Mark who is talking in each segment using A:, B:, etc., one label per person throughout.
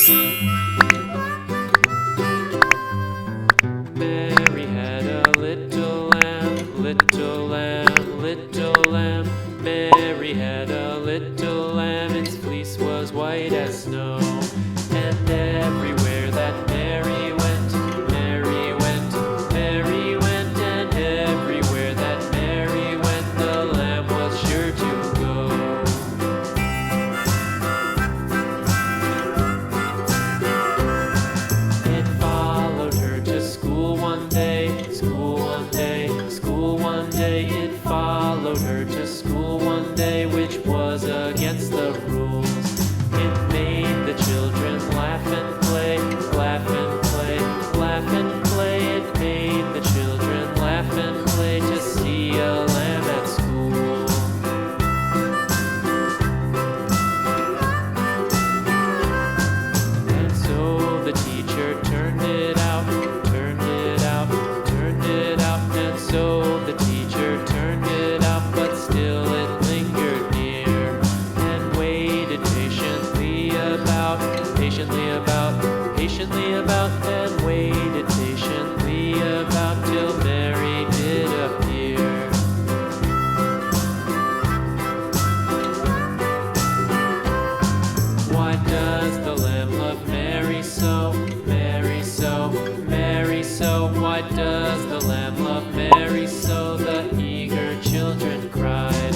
A: Mary had a little lamb, little lamb, little lamb. Mary had a little lamb, its fleece was white as snow. And everywhere that Mary went, Mary went, Mary went. And everywhere that Mary went, the lamb was sure to go. It followed her to school one day, school one day, school one day. It followed her to school one day, which was against the rules. It made the children laugh and play, laugh and play, laugh and play. It made the children laugh and play to see a lamb at school. And so the teacher turned it out, turned it out, turned it out. And so the teacher turned it out, but still it lingered near and waited patiently about, patiently about, patiently about, and waited patiently about till Mary did appear. Why does the lamb love Mary so, Mary so, Mary so? Why does the lamb love Mary so? The eager children cried.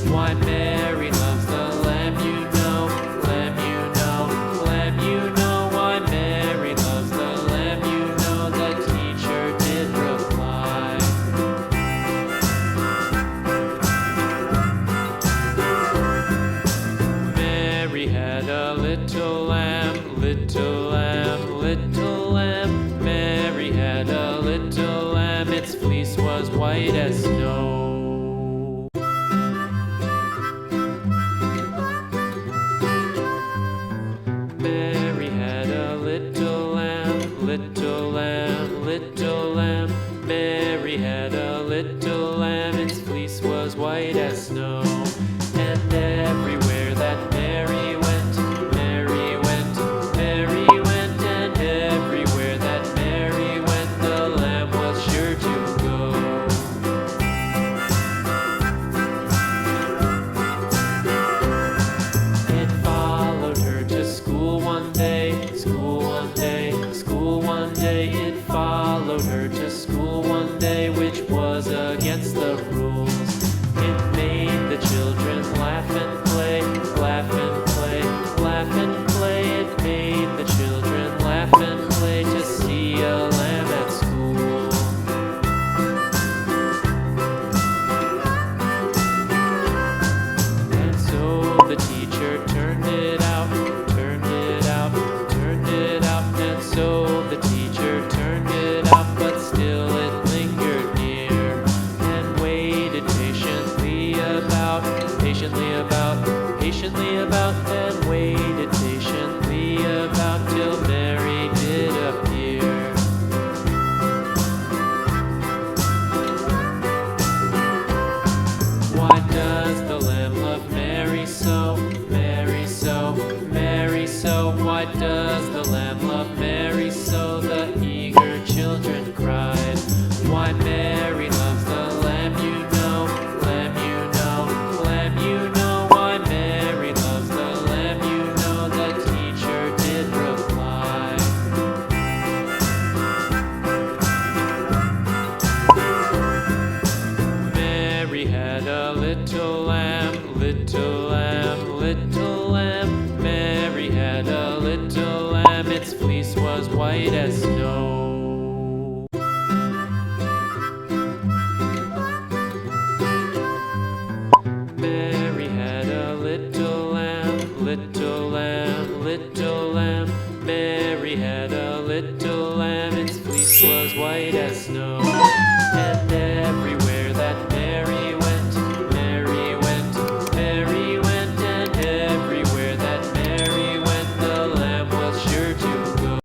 A: Why Mary loves the lamb, you know, lamb, you know, lamb, you know. Why Mary loves the lamb, you know, the teacher did reply. Mary had a little lamb, little lamb, little lamb. Mary had a little lamb, its fleece was white as snow. Mary had a little lamb, little lamb, little lamb. Mary had a little lamb, its fleece was white as snow. And everywhere that Mary went, Mary went, Mary went. And everywhere that Mary went, the lamb was sure to go. It followed her to school one day, school one day, school one day. It followed her to school one day, which was against the rules. It made the children laugh and play, laugh and play, laugh and play. It made the children laugh and play to see a lamb at school. And so the teacher turned it out, turned it out, turned it out. And so the teacher turned it out, but still it lingered near and waited patiently about, patiently about, patiently about, and waited patiently about till Mary did appear. Why does the lamb love Mary so, Mary so, Mary so? Why does the lamb love Mary so? The eager children cried. Why Mary loves the lamb, you know, lamb, you know, lamb, you know. Why Mary loves the lamb, you know, the teacher did reply. Mary had a little lamb, little lamb, little lamb. Mary had a little lamb, its fleece was white as snow. Mary had a little lamb, little lamb, little lamb. Mary had a little lamb, its fleece was white as snow.